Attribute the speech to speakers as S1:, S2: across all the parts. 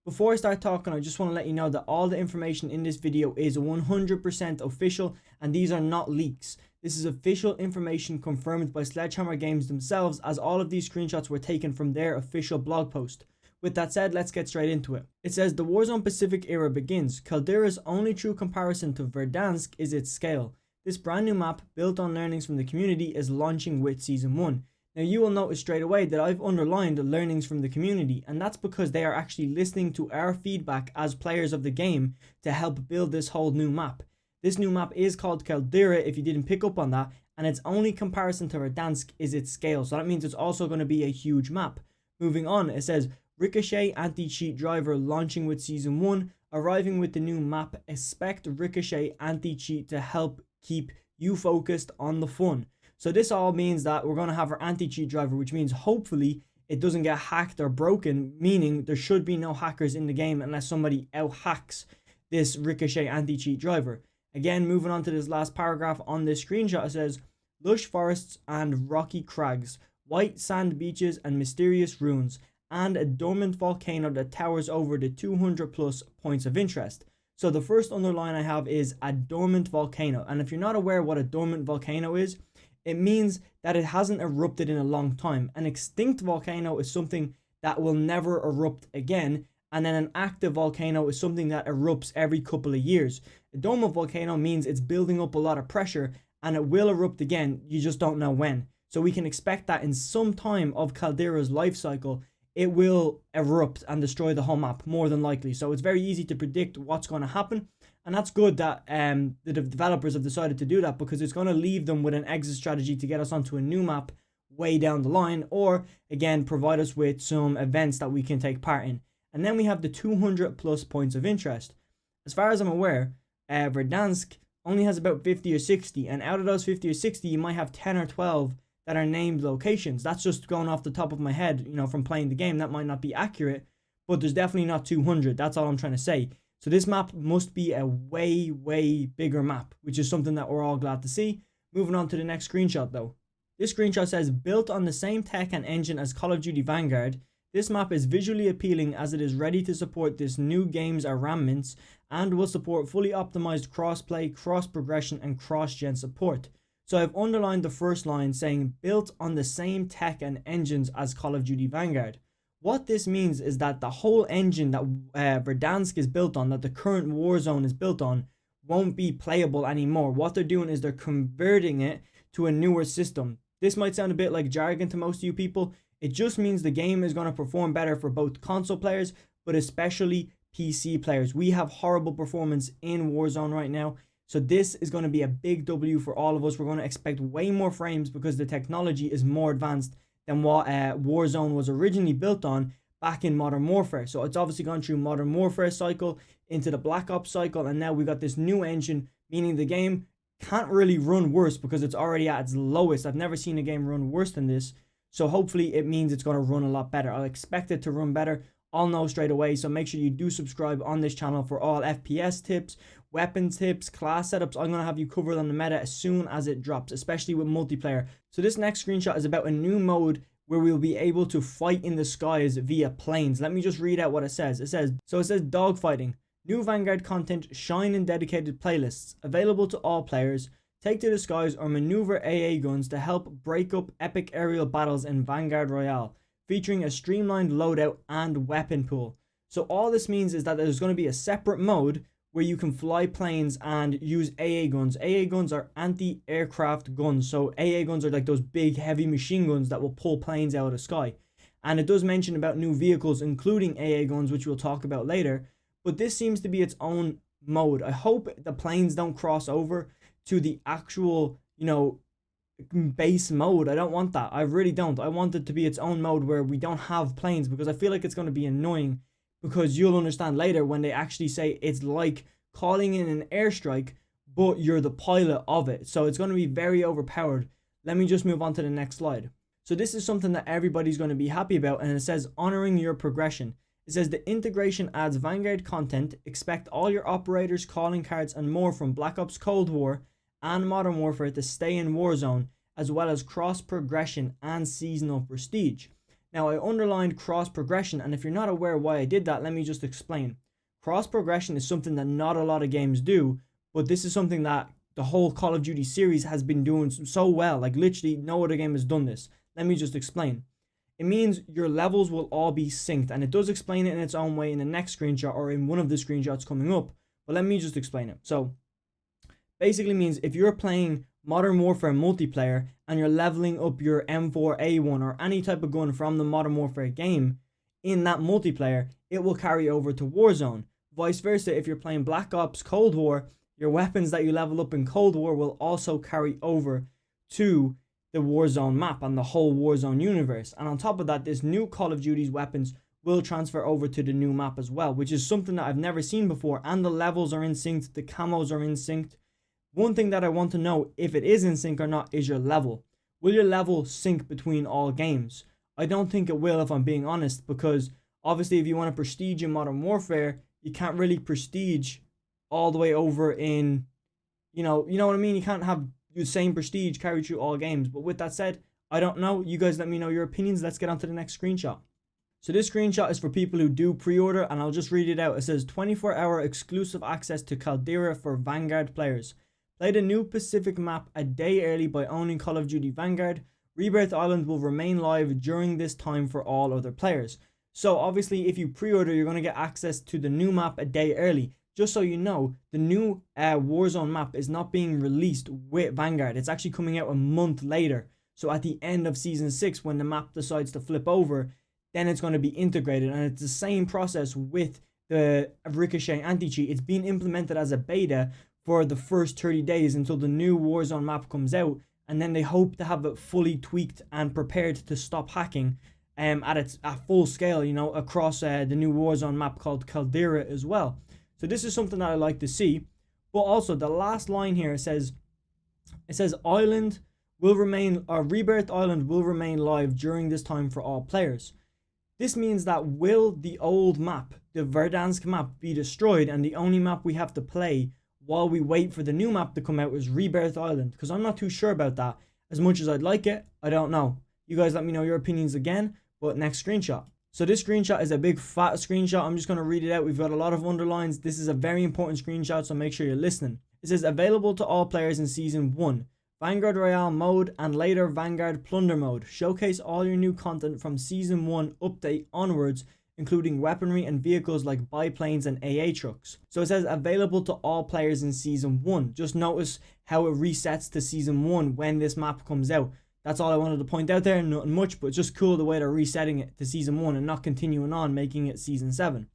S1: Before I start talking, I just want to let you know that all the information in this video is 100% official and these are not leaks. This is official information confirmed by Sledgehammer Games themselves, as all of these screenshots were taken from their official blog post. With that said, let's get straight into it. It says the Warzone Pacific era begins. Caldera's only true comparison to Verdansk is its scale. This brand new map, built on learnings from the community, is launching with Season 1. Now you will notice straight away that I've underlined the learnings from the community, and that's because they are actually listening to our feedback as players of the game to help build this whole new map. This new map is called Caldera, if you didn't pick up on that, and its only comparison to Verdansk is its scale, so that means it's also going to be a huge map. Moving on, it says Ricochet anti-cheat driver launching with Season 1, arriving with the new map. Expect Ricochet anti-cheat to help keep you focused on the fun. So this all means that we're going to have our anti-cheat driver, which means hopefully it doesn't get hacked or broken, meaning there should be no hackers in the game unless somebody out-hacks this Ricochet anti-cheat driver. Again, moving on to this last paragraph on this screenshot, it says, lush forests and rocky crags, white sand beaches and mysterious ruins, and a dormant volcano that towers over the 200 plus points of interest. So the first underline I have is a dormant volcano, and if you're not aware what a dormant volcano is, it means that it hasn't erupted in a long time. An extinct volcano is something that will never erupt again, and then an active volcano is something that erupts every couple of years. A dormant volcano means it's building up a lot of pressure and it will erupt again, you just don't know when. So we can expect that in some time of Caldera's life cycle, it will erupt and destroy the whole map, more than likely. So it's very easy to predict what's going to happen. And that's good that the developers have decided to do that, because it's going to leave them with an exit strategy to get us onto a new map way down the line, or again provide us with some events that we can take part in. And then we have the 200 plus points of interest. As far as I'm aware, Verdansk only has about 50 or 60, and out of those 50 or 60 you might have 10 or 12 that are named locations. That's just going off the top of my head, you know, from playing the game. That might not be accurate, but there's definitely not 200. That's all I'm trying to say. So this map must be a way bigger map, which is something that we're all glad to see. Moving on to the next screenshot though. This screenshot says, built on the same tech and engine as Call of Duty Vanguard, this map is visually appealing as it is ready to support this new game's armaments and will support fully optimized crossplay, cross progression and cross-gen support. So I've underlined the first line saying built on the same tech and engines as Call of Duty Vanguard. What this means is that the whole engine that Verdansk is built on, that the current Warzone is built on, won't be playable anymore. What they're doing is they're converting it to a newer system. This might sound a bit like jargon to most of you people. It just means the game is going to perform better for both console players, but especially PC players. We have horrible performance in Warzone right now. So this is going to be a big W for all of us. We're going to expect way more frames because the technology is more advanced than what Warzone was originally built on back in Modern Warfare. So it's obviously gone through Modern Warfare cycle into the Black Ops cycle, and now we got this new engine, meaning the game can't really run worse because it's already at its lowest. I've never seen a game run worse than this. So hopefully it means it's going to run a lot better. I'll expect it to run better. I'll know straight away. So make sure you do subscribe on this channel for all FPS tips, weapons tips, class setups. I'm going to have you covered on the meta as soon as it drops, especially with multiplayer. So this next screenshot is about a new mode where we'll be able to fight in the skies via planes. Let me just read out what it says. It says Dogfighting. New Vanguard content, shine in dedicated playlists. Available to all players. Take to the skies or maneuver AA guns to help break up epic aerial battles in Vanguard Royale, featuring a streamlined loadout and weapon pool. So all this means is that there's going to be a separate mode where you can fly planes and use AA guns. AA guns are anti-aircraft guns. So AA guns are like those big heavy machine guns that will pull planes out of the sky. And it does mention about new vehicles, including AA guns, which we'll talk about later. But this seems to be its own mode. I hope the planes don't cross over to the actual, you know, base mode. I don't want that. I really don't. I want it to be its own mode where we don't have planes, because I feel like it's going to be annoying, because you'll understand later when they actually say it's like calling in an airstrike, but you're the pilot of it. So it's going to be very overpowered. Let me just move on to the next slide. So this is something that everybody's going to be happy about, and it says honoring your progression. It says the integration adds Vanguard content. Expect all your operators, calling cards and more from Black Ops Cold War and Modern Warfare to stay in Warzone, as well as cross progression and seasonal prestige. Now, I underlined cross progression, and if you're not aware why I did that, let me just explain. Cross progression is something that not a lot of games do, but this is something that the whole Call of Duty series has been doing so well. Like, literally no other game has done this. Let me just explain. It means your levels will all be synced, and it does explain it in its own way in the next screenshot or in one of the screenshots coming up, but let me just explain it. So basically means if you're playing Modern Warfare multiplayer and you're leveling up your M4A1 or any type of gun from the Modern Warfare game in that multiplayer, it will carry over to Warzone. Vice versa, if you're playing Black Ops Cold War, your weapons that you level up in Cold War will also carry over to the Warzone map and the whole Warzone universe. And on top of that, this new Call of Duty's weapons will transfer over to the new map as well, which is something that I've never seen before. And the levels are in sync, the camos are in sync. One thing that I want to know if it is in sync or not is your level. Will your level sync between all games? I don't think it will, if I'm being honest, because obviously if you want to prestige in Modern Warfare, you can't really prestige all the way over in, you know what I mean? You can't have the same prestige carried through all games. But with that said, I don't know. You guys let me know your opinions. Let's get on to the next screenshot. So this screenshot is for people who do pre-order, and I'll just read it out. It says 24-hour exclusive access to Caldera for Vanguard players. Play the new Pacific map a day early by owning Call of Duty Vanguard. Rebirth Island will remain live during this time for all other players. So obviously if you pre-order, you're going to get access to the new map a day early. Just so you know, the new Warzone map is not being released with Vanguard. It's actually coming out a month later. So at the end of Season 6, when the map decides to flip over, then it's going to be integrated. And it's the same process with the Ricochet anti-cheat. It's being implemented as a beta for the first 30 days until the new Warzone map comes out. And then they hope to have it fully tweaked and prepared to stop hacking at full scale, you know, across the new Warzone map called Caldera as well. So this is something that I like to see. But also the last line here says Island will remain, or Rebirth Island will remain live during this time for all players. This means that will the old map, the Verdansk map, be destroyed, and the only map we have to play while we wait for the new map to come out is Rebirth Island? Because I'm not too sure about that. As much as I'd like it, I don't know. You guys let me know your opinions again. But next screenshot. So this screenshot is a big fat screenshot. I'm just going to read it out. We've got a lot of underlines. This is a very important screenshot, so make sure you're listening. It says available to all players in Season 1. Vanguard Royale mode and later Vanguard Plunder mode. Showcase all your new content from Season 1 update onwards, including weaponry and vehicles like biplanes and AA trucks. So it says available to all players in Season 1. Just notice how it resets to Season 1 when this map comes out. That's all I wanted to point out there, nothing much, but just cool the way they're resetting it to Season 1 and not continuing on, making it Season 7.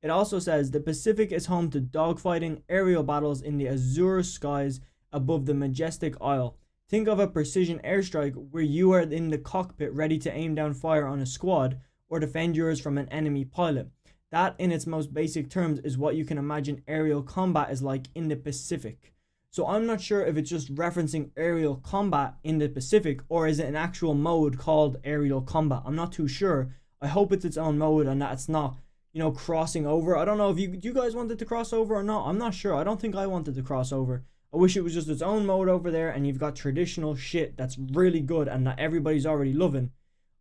S1: It also says the Pacific is home to dogfighting aerial battles in the azure skies above the majestic isle. Think of a precision airstrike where you are in the cockpit ready to aim down fire on a squad or defend yours from an enemy pilot. That, in its most basic terms, is what you can imagine aerial combat is like in the Pacific. So I'm not sure if it's just referencing aerial combat in the Pacific, or is it an actual mode called aerial combat? I'm not too sure. I hope it's its own mode and that it's not, you know, crossing over. I don't know if you guys wanted to cross over or not. I'm not sure. I don't think I wanted to cross over. I wish it was just its own mode over there and you've got traditional shit that's really good and that everybody's already loving.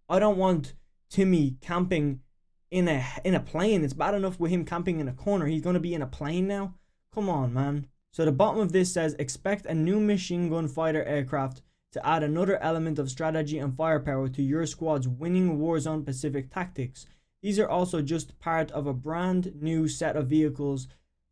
S1: I don't want Timmy camping in a plane. It's bad enough with him camping in a corner. He's going to be in a plane now? Come on, man. So the bottom of this says, expect a new machine gun fighter aircraft to add another element of strategy and firepower to your squad's winning Warzone Pacific tactics. These are also just part of a brand new set of vehicles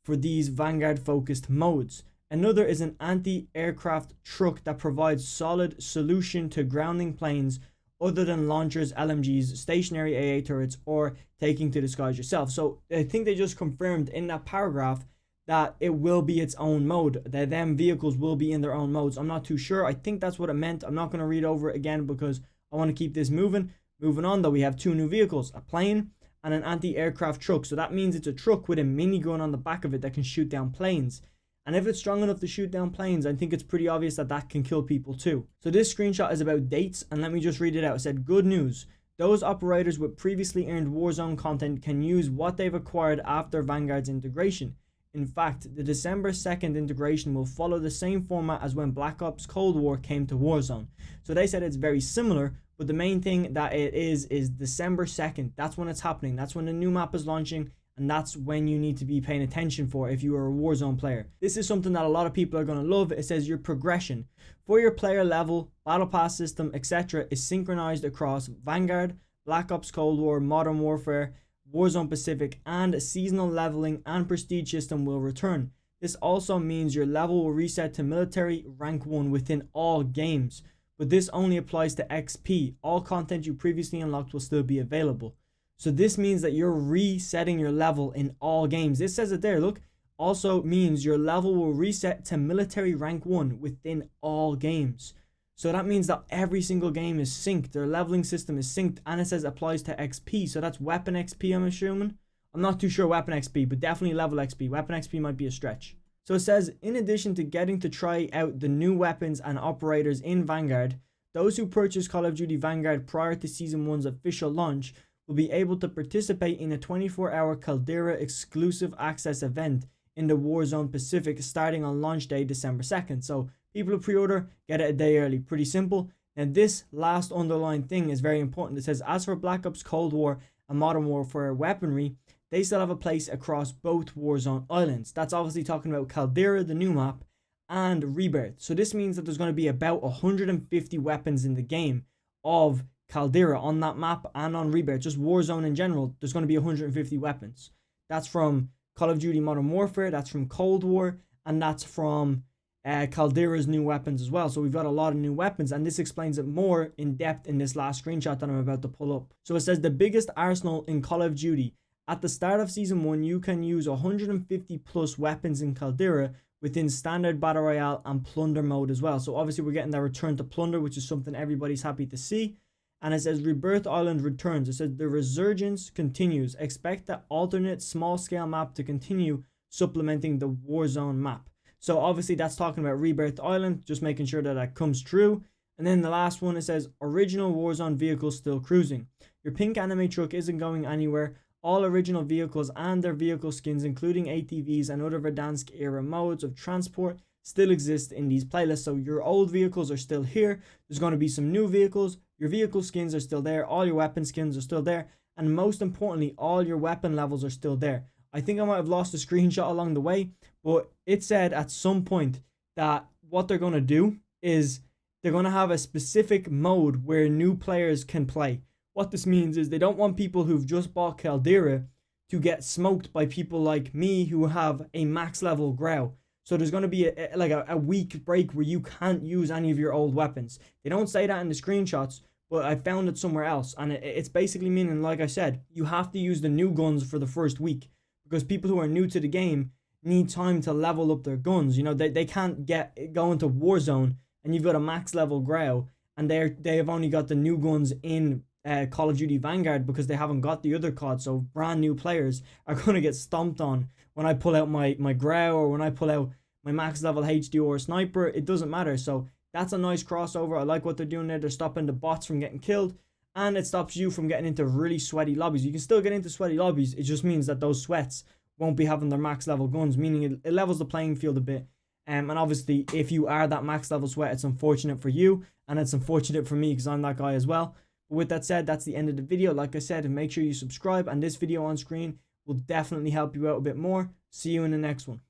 S1: for these Vanguard focused modes. Another is an anti-aircraft truck that provides solid solution to grounding planes other than launchers, LMGs, stationary AA turrets, or taking to the skies yourself. So I think they just confirmed in that paragraph that it will be its own mode, that them vehicles will be in their own modes. I'm not too sure. I think that's what it meant. I'm not going to read over it again because I want to keep this moving. Moving on though, we have two new vehicles, a plane and an anti-aircraft truck. So that means it's a truck with a minigun on the back of it that can shoot down planes. And if it's strong enough to shoot down planes, I think it's pretty obvious that that can kill people too. So this screenshot is about dates, and let me just read it out. It said, good news. Those operators with previously earned Warzone content can use what they've acquired after Vanguard's integration. In fact, the December 2nd integration will follow the same format as when Black Ops Cold War came to Warzone. So they said it's very similar, But the main thing that it is December 2nd. That's when it's happening. That's when the new map is launching. And that's when you need to be paying attention for if you are a Warzone player. This is something that a lot of people are going to love. It says your progression for your player level, battle pass system, etc. is synchronized across Vanguard, Black Ops Cold War, Modern Warfare, Warzone Pacific, and seasonal leveling and prestige system will return. This also means your level will reset to military rank 1 within all games. But this only applies to XP. All content you previously unlocked will still be available. So this means that you're resetting your level in all games. This says it there, look. Also means your level will reset to military rank 1 within all games. So that means that every single game is synced. Their leveling system is synced, and it says applies to XP. So that's weapon XP, I'm assuming. I'm not too sure weapon XP, but definitely level XP. Weapon XP might be a stretch. So it says, in addition to getting to try out the new weapons and operators in Vanguard, those who purchase Call of Duty Vanguard prior to Season 1's official launch will be able to participate in a 24-hour Caldera exclusive access event in the Warzone Pacific starting on launch day December 2nd. So people who pre-order get it a day early. Pretty simple. And this last underlined thing is very important. It says, as for Black Ops Cold War and Modern Warfare weaponry, they still have a place across both Warzone islands. That's obviously talking about Caldera, the new map, and Rebirth. So this means that there's going to be about 150 weapons in the game of Caldera on that map and on Rebirth. Just Warzone in general, there's going to be 150 weapons. That's from Call of Duty Modern Warfare, that's from Cold War, and that's from Caldera's new weapons as well. So we've got a lot of new weapons, and this explains it more in depth in this last screenshot that I'm about to pull up. So it says the biggest arsenal in Call of Duty. At the start of Season 1, you can use 150 plus weapons in Caldera within Standard Battle Royale and Plunder mode as well. So obviously we're getting that return to Plunder, which is something everybody's happy to see. And it says Rebirth Island returns. It says the resurgence continues. Expect the alternate small scale map to continue supplementing the Warzone map. So obviously that's talking about Rebirth Island, just making sure that that comes true. And then the last one, it says original Warzone vehicles still cruising. Your pink anime truck isn't going anywhere. All original vehicles and their vehicle skins, including ATVs and other Verdansk era modes of transport, still exist in these playlists. So your old vehicles are still here. There's going to be some new vehicles. Your vehicle skins are still there. All your weapon skins are still there. And most importantly, all your weapon levels are still there. I think I might have lost a screenshot along the way, but it said at some point that what they're going to do is they're going to have a specific mode where new players can play. What this means is they don't want people who've just bought Caldera to get smoked by people like me who have a max level Grau. So there's going to be a week break where you can't use any of your old weapons. They don't say that in the screenshots, but I found it somewhere else. And it's basically meaning, like I said, you have to use the new guns for the first week. Because people who are new to the game need time to level up their guns. You know, they can't go into Warzone and you've got a max level Grau. And they have only got the new guns in Call of Duty Vanguard because they haven't got the other COD. So brand new players are going to get stomped on when I pull out my Grau or when I pull out my max level HD or sniper. It doesn't matter. So that's a nice crossover. I like what they're doing there. They're stopping the bots from getting killed, and it stops you from getting into really sweaty lobbies. You can still get into sweaty lobbies. It just means that those sweats won't be having their max level guns, meaning it levels the playing field a bit. And obviously, if you are that max level sweat, it's unfortunate for you, and it's unfortunate for me because I'm that guy as well. But with that said, that's the end of the video. Like I said, make sure you subscribe, and this video on screen will definitely help you out a bit more. See you in the next one.